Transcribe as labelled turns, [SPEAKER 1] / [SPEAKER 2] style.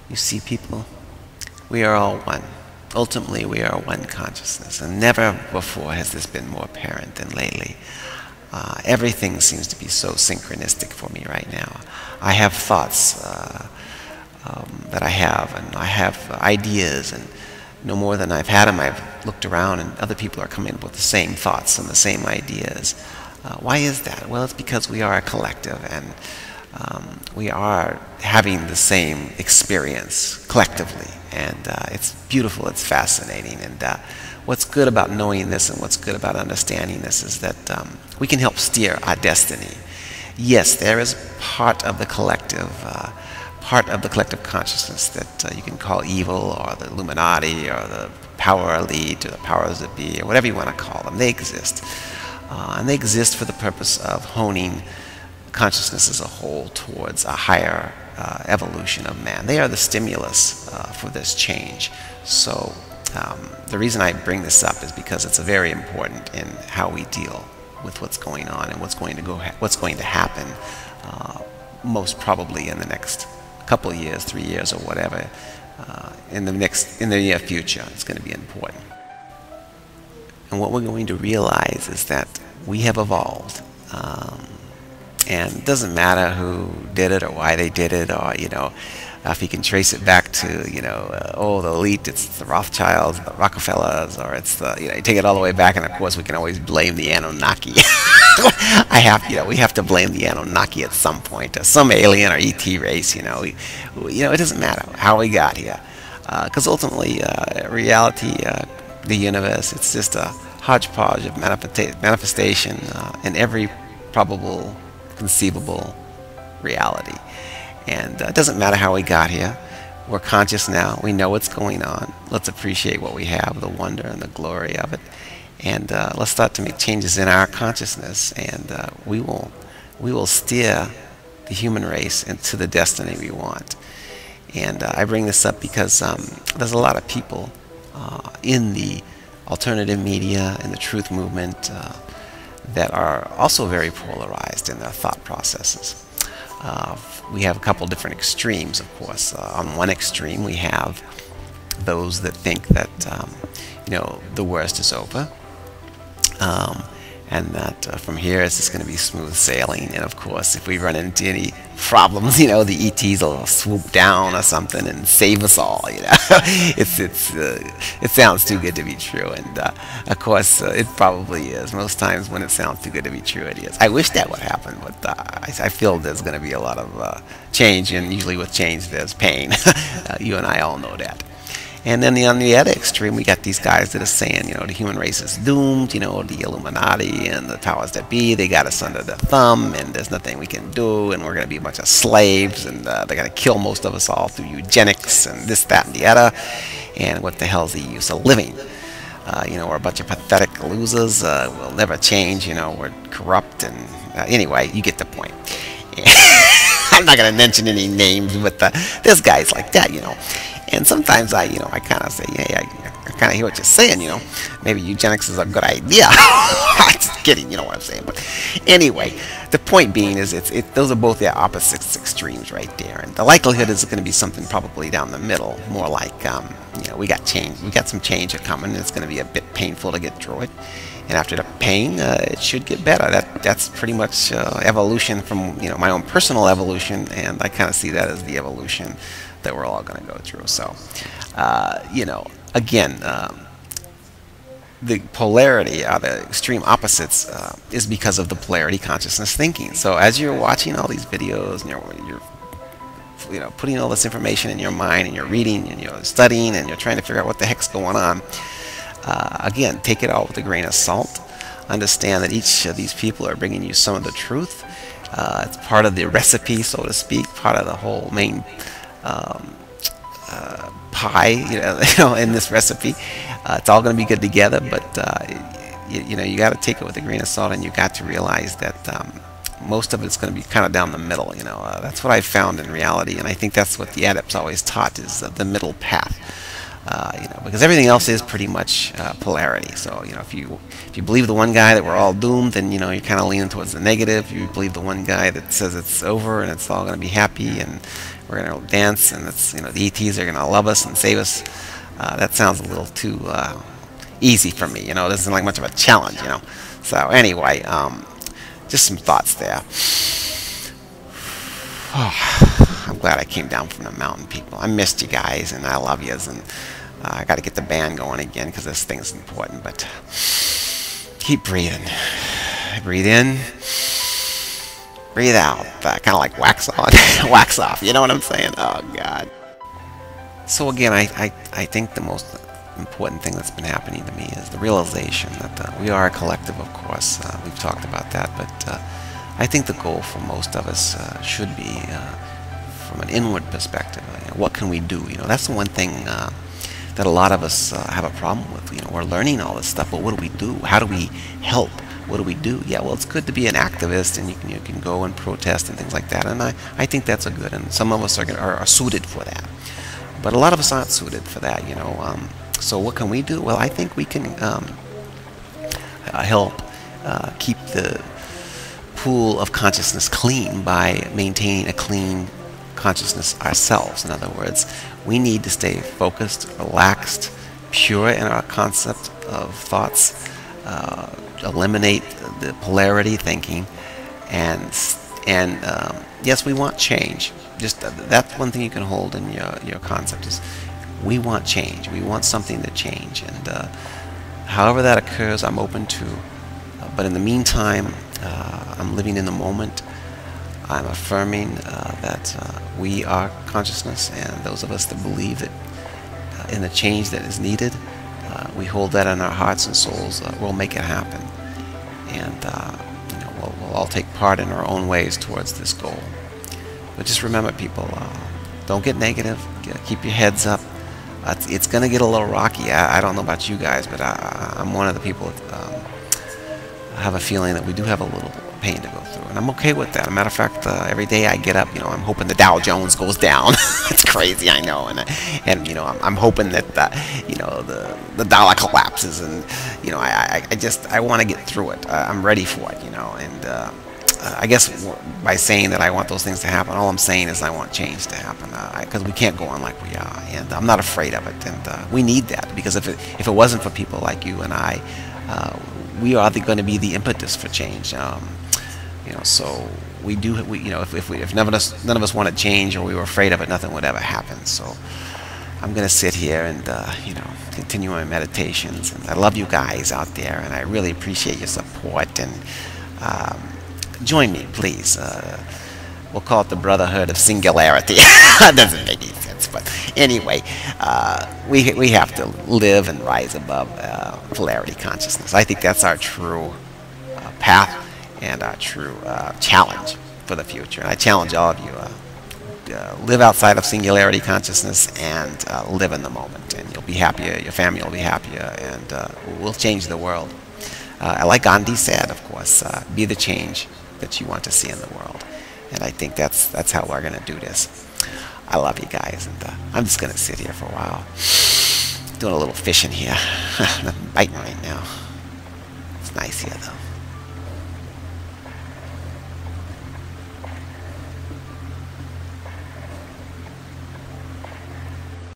[SPEAKER 1] You see, people, we are all one. Ultimately, we are one consciousness, and never before has this been more apparent than lately. Everything seems to be so synchronistic for me right now. I have thoughts that I have, and I have ideas, and no more than I've had them, I've looked around, and other people are coming up with the same thoughts and the same ideas. Why is that? Well, it's because we are a collective, and we are having the same experience collectively, and it's beautiful, it's fascinating, and what's good about knowing this and what's good about understanding this is that we can help steer our destiny. Yes, there is part of the collective consciousness that you can call evil, or the Illuminati, or the power elite, or the powers that be, or whatever you want to call them. They exist. And they exist for the purpose of honing consciousness as a whole towards a higher evolution of man. They are the stimulus for this change. So the reason I bring this up is because it's very important in how we deal with what's going on and what's going to happen most probably in the next couple of years, 3 years or whatever, in the near future. It's going to be important. And what we're going to realize is that we have evolved. And it doesn't matter who did it or why they did it, or, if you can trace it back to, the elite, it's the Rothschilds, the Rockefellers, or it's the, you take it all the way back, and of course we can always blame the Anunnaki. We have to blame the Anunnaki at some point, or some alien or ET race, it doesn't matter how we got here. Because ultimately, reality, the universe, it's just a hodgepodge of manifestation in every probable, conceivable reality. And it doesn't matter how we got here. We're conscious now. We know what's going on. Let's appreciate what we have, the wonder and the glory of it. And let's start to make changes in our consciousness, and we will steer the human race into the destiny we want. And I bring this up because there's a lot of people in the alternative media and the truth movement that are also very polarized in their thought processes. We have a couple different extremes, of course. On one extreme, we have those that think that the worst is over, and that from here it's just going to be smooth sailing. And of course, if we run into any problems, the ETs will swoop down or something and save us all. It sounds too good to be true, and of course it probably is. Most times when it sounds too good to be true, it is. I wish that would happen, but I feel there's going to be a lot of change, and usually with change there's pain. You and I all know that. And then on the other extreme, we got these guys that are saying, the human race is doomed, the Illuminati and the powers that be, they got us under their thumb, and there's nothing we can do, and we're going to be a bunch of slaves, and they're going to kill most of us all through eugenics, and this, that, and the other, and what the hell's the use of living? We're a bunch of pathetic losers, we'll never change, we're corrupt, and anyway, you get the point. I'm not going to mention any names, but there's guys like that, And sometimes I kind of say, hey, I kind of hear what you're saying, Maybe eugenics is a good idea. Just kidding, you know what I'm saying. But anyway, the point being is those are both their opposite extremes right there. And the likelihood is going to be something probably down the middle, more like, we got change. We got some change coming, and it's going to be a bit painful to get through it. And after the pain, it should get better. That's pretty much evolution from, my own personal evolution, and I kind of see that as the evolution that we're all going to go through. So, again, the polarity, or the extreme opposites, is because of the polarity consciousness thinking. So as you're watching all these videos, and you're putting all this information in your mind, and you're reading, and you're studying, and you're trying to figure out what the heck's going on, again, take it all with a grain of salt. Understand that each of these people are bringing you some of the truth. It's part of the recipe, so to speak, part of the whole main pie, in this recipe. It's all going to be good together, but you got to take it with a grain of salt, and you got to realize that most of it's going to be kind of down the middle. That's what I found in reality, and I think that's what the adepts always taught, is the middle path. Because everything else is pretty much polarity. So, if you believe the one guy that we're all doomed, then, you're kind of leaning towards the negative. If you believe the one guy that says it's over and it's all going to be happy and we're going to dance, and it's, you know, the ETs are going to love us and save us. That sounds a little too easy for me, you know. It doesn't seem like much of a challenge, you know. So anyway, just some thoughts there. Oh, I'm glad I came down from the mountain, people. I missed you guys, and I love yous, and I got to get the band going again because this thing's important. But keep breathing. Breathe in, breathe out. Kind of like wax on, wax off. You know what I'm saying? Oh God. So again, I think the most important thing that's been happening to me is the realization that we are a collective, of course. We've talked about that, but I think the goal for most of us should be, from an inward perspective, you know, what can we do? You know, that's the one thing that a lot of us have a problem with. You know, we're learning all this stuff, but what do we do? How do we help? What do we do? Yeah, well, it's good to be an activist, and you can go and protest and things like that, and I think that's a good, and some of us are suited for that. But a lot of us aren't suited for that, you know. So what can we do? Well, I think we can help keep the pool of consciousness clean by maintaining a clean consciousness ourselves. In other words, we need to stay focused, relaxed, pure in our concept of thoughts, eliminate the polarity thinking, and yes, we want change. Just that's one thing you can hold in your concept is we want change. We want something to change, and however that occurs, I'm open to. But in the meantime, I'm living in the moment. I'm affirming that we are consciousness, and those of us that believe that in the change that is needed, we hold that in our hearts and souls. We'll make it happen, and you know, we'll all take part in our own ways towards this goal. But just remember, people, don't get negative. Keep your heads up. It's going to get a little rocky. I don't know about you guys, but I'm one of the people that have a feeling that we do have a little pain to go through, and I'm okay with that. As a matter of fact, every day I get up, you know, I'm hoping the Dow Jones goes down. It's crazy, I know, and you know, I'm hoping that you know, the dollar collapses, and you know, I want to get through it. I'm ready for it, you know, and I guess by saying that I want those things to happen, all I'm saying is I want change to happen, because we can't go on like we are, and I'm not afraid of it, and we need that, because if it wasn't for people like you and I, we are going to be the impetus for change. You know, so we you know, if none of us wanted change, or we were afraid of it, nothing would ever happen. So I'm going to sit here and you know, continue my meditations, and I love you guys out there, and I really appreciate your support, and join me, please. We'll call it the Brotherhood of Singularity. That doesn't make any sense, but anyway, we have to live and rise above polarity consciousness. I think that's our true path and our true challenge for the future. And I challenge all of you, live outside of singularity consciousness and live in the moment, and you'll be happier, your family will be happier, and we'll change the world. Like Gandhi said, of course, be the change that you want to see in the world. And I think that's how we're going to do this. I love you guys, and I'm just going to sit here for a while. Doing a little fishing here. I'm biting right now. It's nice here, though.